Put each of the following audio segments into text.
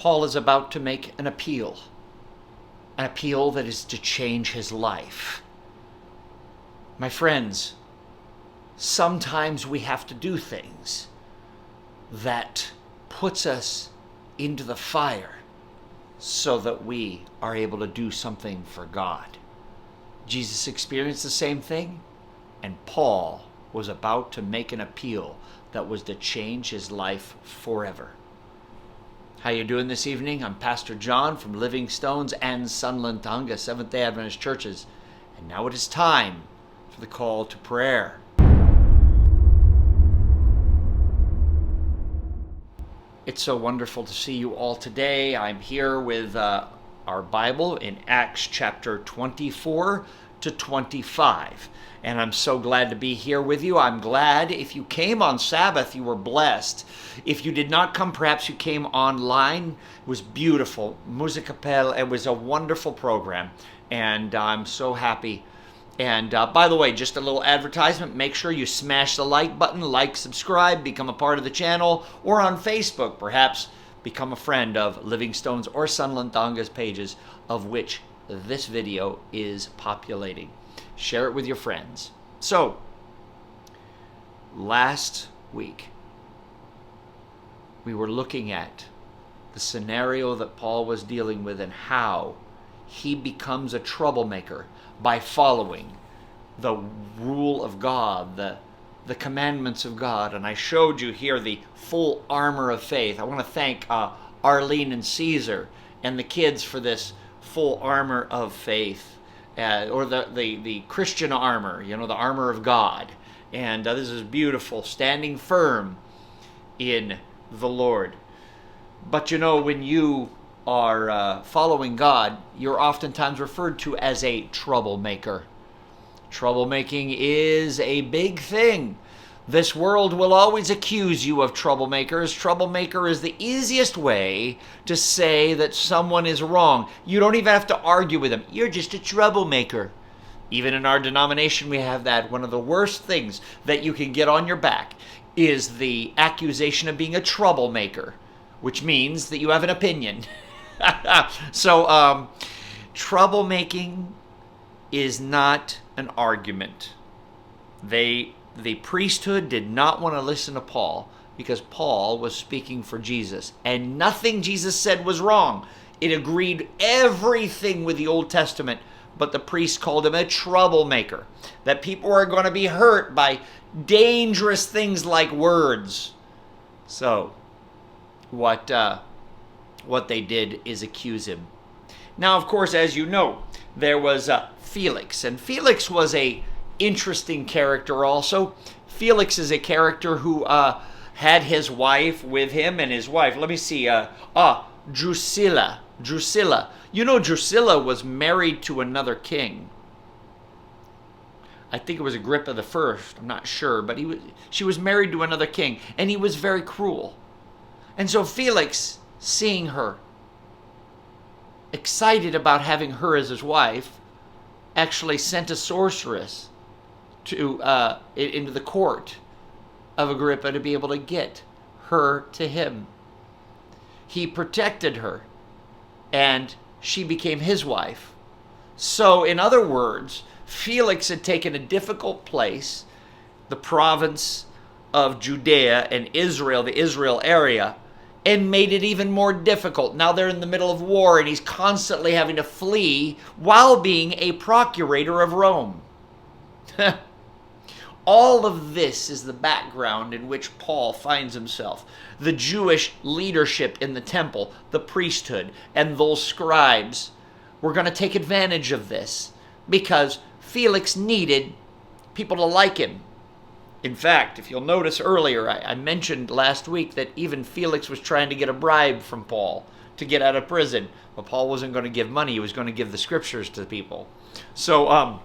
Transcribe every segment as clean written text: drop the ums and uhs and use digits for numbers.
Paul is about to make an appeal that is to change his life. My friends, sometimes we have to do things that puts us into the fire so that we are able to do something for God. Jesus experienced the same thing, and Paul was about to make an appeal that was to change his life forever. How you doing this evening? I'm Pastor John from Living Stones and Sunland, Tujunga Seventh-day Adventist Churches. And now it is time for the call to prayer. It's so wonderful to see you all today. I'm here with our Bible in Acts chapter 24 to 25. And I'm so glad to be here with you. I'm glad if you came on Sabbath, you were blessed. If you did not come, perhaps you came online. It was beautiful. Musicapel. It was a wonderful program. And I'm so happy. And by the way, just a little advertisement. Make sure you smash the like button, like, subscribe, become a part of the channel, or on Facebook, perhaps become a friend of Living Stones or Sunland Tujunga's pages, of which this video is populating. Share it with your friends. So, last week, we were looking at the scenario that Paul was dealing with and how he becomes a troublemaker by following the rule of God, the commandments of God. And I showed you here the full armor of faith. I want to thank Arlene and Caesar and the kids for this full armor of faith. Or the Christian armor, the armor of God. And this is beautiful, standing firm in the Lord. But when you are following God, you're oftentimes referred to as a troublemaker. Troublemaking is a big thing. This world will always accuse you of troublemakers. Troublemaker is the easiest way to say that someone is wrong. You don't even have to argue with them. You're just a troublemaker. Even in our denomination, we have that. One of the worst things that you can get on your back is the accusation of being a troublemaker, which means that you have an opinion. So, troublemaking is not an argument. The priesthood did not want to listen to Paul because Paul was speaking for Jesus. And nothing Jesus said was wrong. It agreed everything with the Old Testament, but the priest called him a troublemaker. That people are going to be hurt by dangerous things like words. So, what they did is accuse him. Now, of course, as you know, there was Felix. And Felix was a interesting character also. Felix is a character who had his wife with him, and his wife, let me see, Drusilla. Drusilla was married to another king. I think it was Agrippa the First, I'm not sure, but she was married to another king, and he was very cruel. And so Felix, seeing her, excited about having her as his wife, actually sent a sorceress into the court of Agrippa to be able to get her to him. He protected her, and she became his wife. So, in other words, Felix had taken a difficult place, the province of Judea and Israel, the Israel area, and made it even more difficult. Now they're in the middle of war, and he's constantly having to flee while being a procurator of Rome. All of this is the background in which Paul finds himself. The Jewish leadership in the temple, the priesthood, and those scribes were going to take advantage of this because Felix needed people to like him. In fact, if you'll notice earlier, I mentioned last week that even Felix was trying to get a bribe from Paul to get out of prison. But Paul wasn't going to give money. He was going to give the scriptures to the people. So,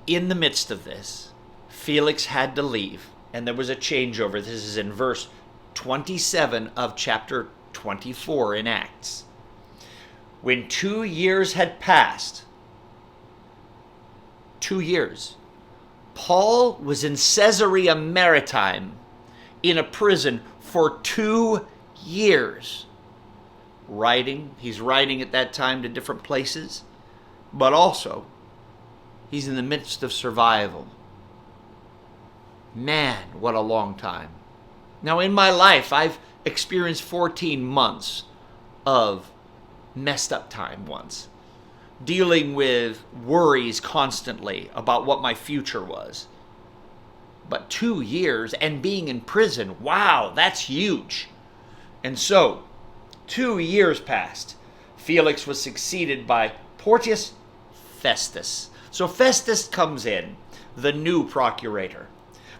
in the midst of this, Felix had to leave, and there was a changeover. This is in verse 27 of chapter 24 in Acts. When 2 years had passed, 2 years, Paul was in Caesarea Maritime in a prison for 2 years writing. He's writing at that time to different places, but also he's in the midst of survival. Man, what a long time. Now, in my life, I've experienced 14 months of messed up time once, dealing with worries constantly about what my future was. But 2 years and being in prison, wow, that's huge. And so, 2 years passed. Felix was succeeded by Porcius Festus. So Festus comes in, the new procurator.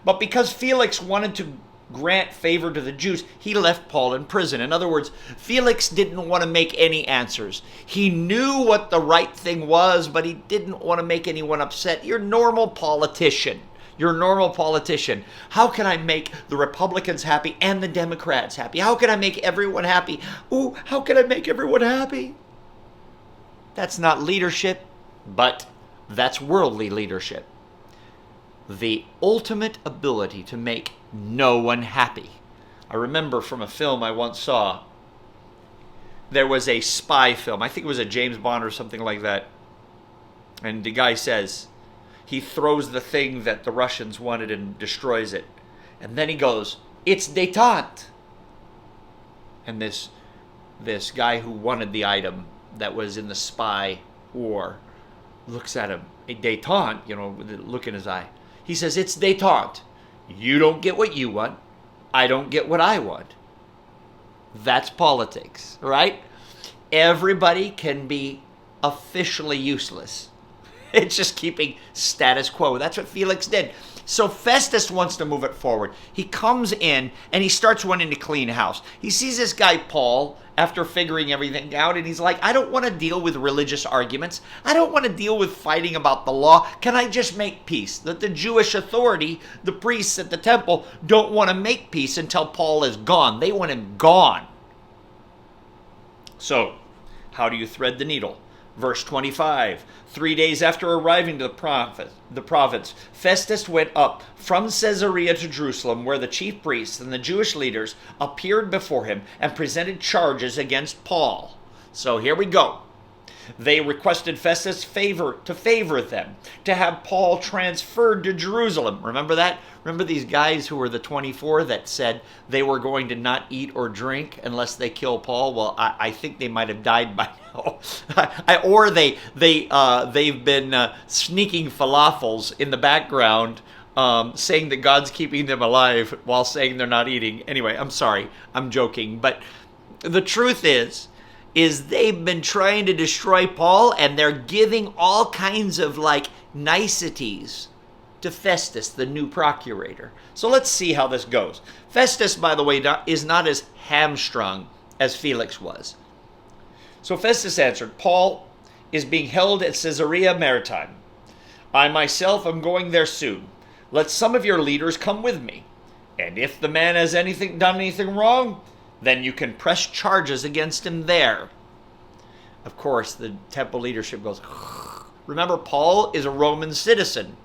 But because Felix wanted to grant favor to the Jews, he left Paul in prison. In other words, Felix didn't want to make any answers. He knew what the right thing was, but he didn't want to make anyone upset. You're a normal politician. You're a normal politician. How can I make the Republicans happy and the Democrats happy? How can I make everyone happy? Ooh, how can I make everyone happy? That's not leadership, but that's worldly leadership. The ultimate ability to make no one happy. I remember from a film I once saw, there was a spy film. I think it was a James Bond or something like that. And the guy says, he throws the thing that the Russians wanted and destroys it. And then he goes, "It's détente." And this guy who wanted the item that was in the spy war looks at him, a détente, with a look in his eye. He says, "It's détente. You don't get what you want. I don't get what I want." That's politics, right? Everybody can be officially useless. It's just keeping status quo. That's what Felix did. So Festus wants to move it forward. He comes in and he starts wanting to clean house. He sees this guy, Paul, after figuring everything out, and he's like, I don't want to deal with religious arguments. I don't want to deal with fighting about the law. Can I just make peace? That the Jewish authority, the priests at the temple, don't want to make peace until Paul is gone. They want him gone. So, how do you thread the needle? Verse 25, 3 days after arriving to the province, Festus went up from Caesarea to Jerusalem, where the chief priests and the Jewish leaders appeared before him and presented charges against Paul. So here we go. They requested Festus to favor them, to have Paul transferred to Jerusalem. Remember that? Remember these guys who were the 24 that said they were going to not eat or drink unless they kill Paul? Well, I think they might have died by now. Or they've been sneaking falafels in the background, saying that God's keeping them alive while saying they're not eating. Anyway, I'm sorry. I'm joking. But the truth is they've been trying to destroy Paul, and they're giving all kinds of niceties to Festus, the new procurator. So let's see how this goes. Festus, by the way, is not as hamstrung as Felix was. So Festus answered, Paul is being held at Caesarea Maritime. I myself am going there soon. Let some of your leaders come with me. And if the man has done anything wrong, then you can press charges against him there. Of course, the temple leadership goes, remember, Paul is a Roman citizen,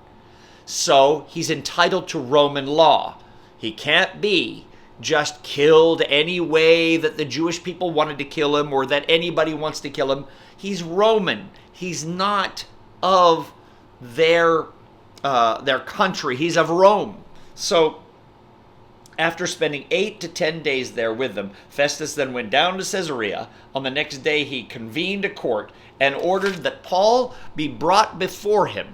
so he's entitled to Roman law. He can't be just killed any way that the Jewish people wanted to kill him or that anybody wants to kill him. He's Roman. He's not of their country. He's of Rome. So after spending 8 to 10 days there with them, Festus then went down to Caesarea. On the next day, he convened a court and ordered that Paul be brought before him.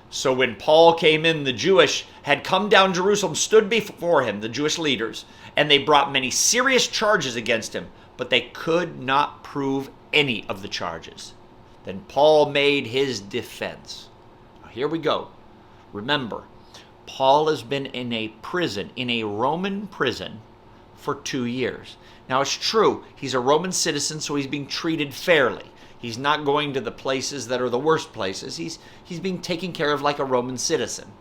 So when Paul came in, the Jewish had come down Jerusalem, stood before him, the Jewish leaders, and they brought many serious charges against him, but they could not prove any of the charges. Then Paul made his defense. Now, here we go. Remember, Paul has been in a prison, in a Roman prison, for 2 years. Now, it's true, he's a Roman citizen, so he's being treated fairly. He's not going to the places that are the worst places. He's being taken care of like a Roman citizen.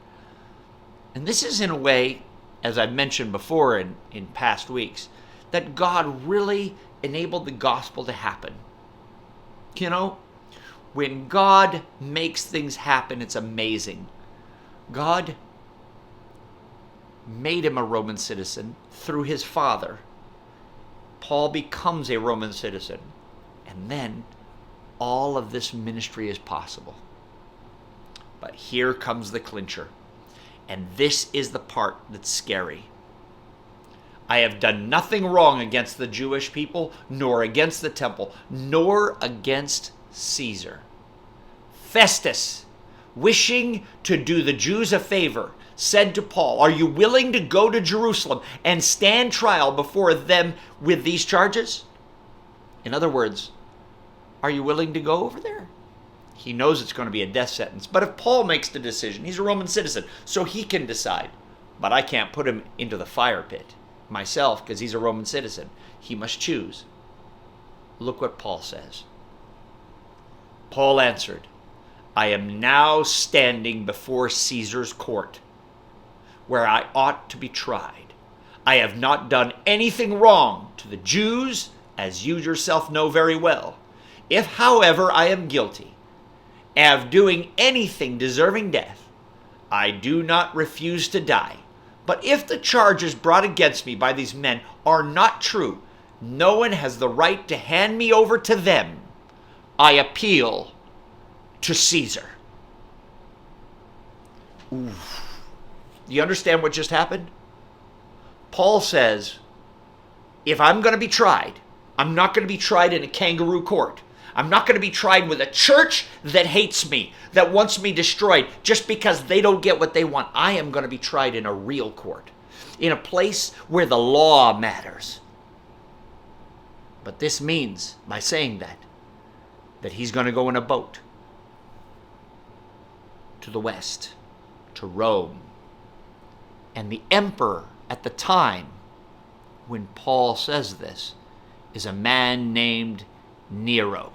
And this is in a way, as I've mentioned before in past weeks, that God really enabled the gospel to happen. You know, when God makes things happen, it's amazing. God made him a Roman citizen through his father. Paul becomes a Roman citizen. And then all of this ministry is possible. But here comes the clincher. And this is the part that's scary. I have done nothing wrong against the Jewish people, nor against the temple, nor against Caesar. Festus, wishing to do the Jews a favor, said to Paul, are you willing to go to Jerusalem and stand trial before them with these charges? In other words, are you willing to go over there? He knows it's going to be a death sentence. But if Paul makes the decision, he's a Roman citizen, so he can decide. But I can't put him into the fire pit myself because he's a Roman citizen. He must choose. Look what Paul says. Paul answered, I am now standing before Caesar's court, where I ought to be tried. I have not done anything wrong to the Jews, as you yourself know very well. If, however, I am guilty of doing anything deserving death, I do not refuse to die. But if the charges brought against me by these men are not true, no one has the right to hand me over to them. I appeal to Caesar. Oof. Do you understand what just happened? Paul says, if I'm going to be tried, I'm not going to be tried in a kangaroo court. I'm not going to be tried with a church that hates me, that wants me destroyed just because they don't get what they want. I am going to be tried in a real court, in a place where the law matters. But this means, by saying that he's going to go in a boat to the west, to Rome. And the emperor at the time when Paul says this is a man named Nero.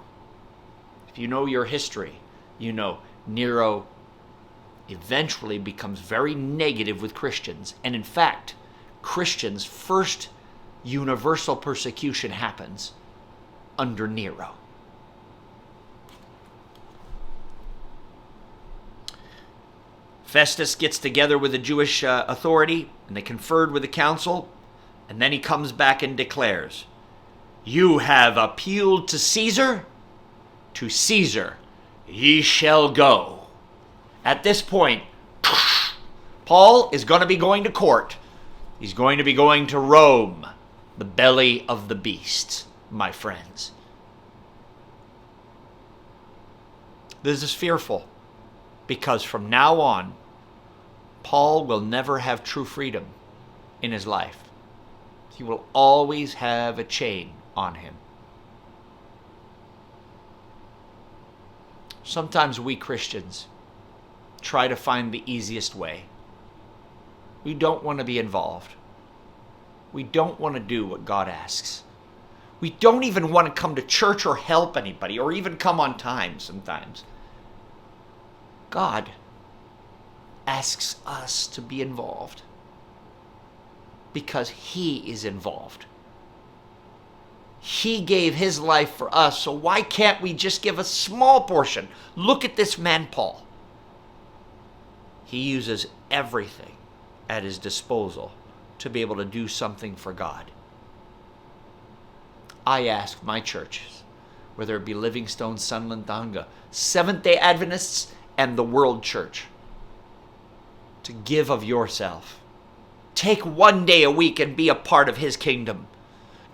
If you know your history, you know Nero eventually becomes very negative with Christians. And in fact, Christians' first universal persecution happens under Nero. Festus gets together with the Jewish authority, and they conferred with the council, and then he comes back and declares, you have appealed to Caesar? To Caesar ye shall go. At this point, Paul is going to be going to court. He's going to be going to Rome, the belly of the beast, my friends. This is fearful, because from now on, Paul will never have true freedom in his life. He will always have a chain on him. Sometimes we Christians try to find the easiest way. We don't want to be involved. We don't want to do what God asks. We don't even want to come to church or help anybody or even come on time sometimes. God asks us to be involved because He is involved. He gave His life for us, so why can't we just give a small portion? Look at this man, Paul. He uses everything at his disposal to be able to do something for God. I ask my churches, whether it be Livingstone, Sunland, Tujunga, Seventh-day Adventists, and the World Church, to give of yourself. Take one day a week and be a part of His kingdom.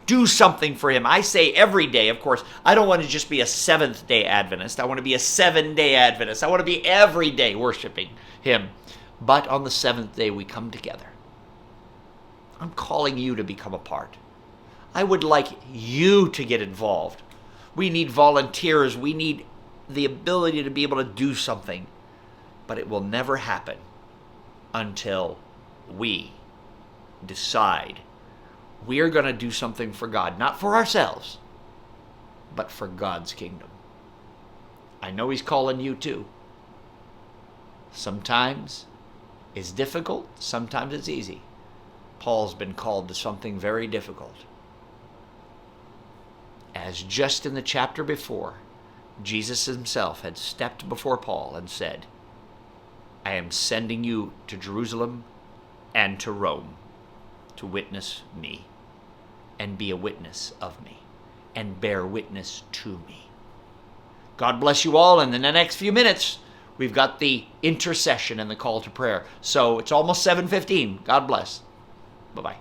Do something for Him. I say every day, of course. I don't want to just be a Seventh-day Adventist. I want to be a 7-day Adventist. I want to be every day worshiping Him. But on the 7th day, we come together. I'm calling you to become a part. I would like you to get involved. We need volunteers. We need the ability to be able to do something. But it will never happen until we decide we're going to do something for God, not for ourselves, but for God's kingdom. I know He's calling you too. Sometimes it's difficult, sometimes it's easy. Paul's been called to something very difficult. As just in the chapter before, Jesus Himself had stepped before Paul and said, I am sending you to Jerusalem and to Rome to witness me. and be a witness of me and bear witness to me. God bless you all. And in the next few minutes, we've got the intercession and the call to prayer. So it's almost 7:15. God bless. Bye-bye.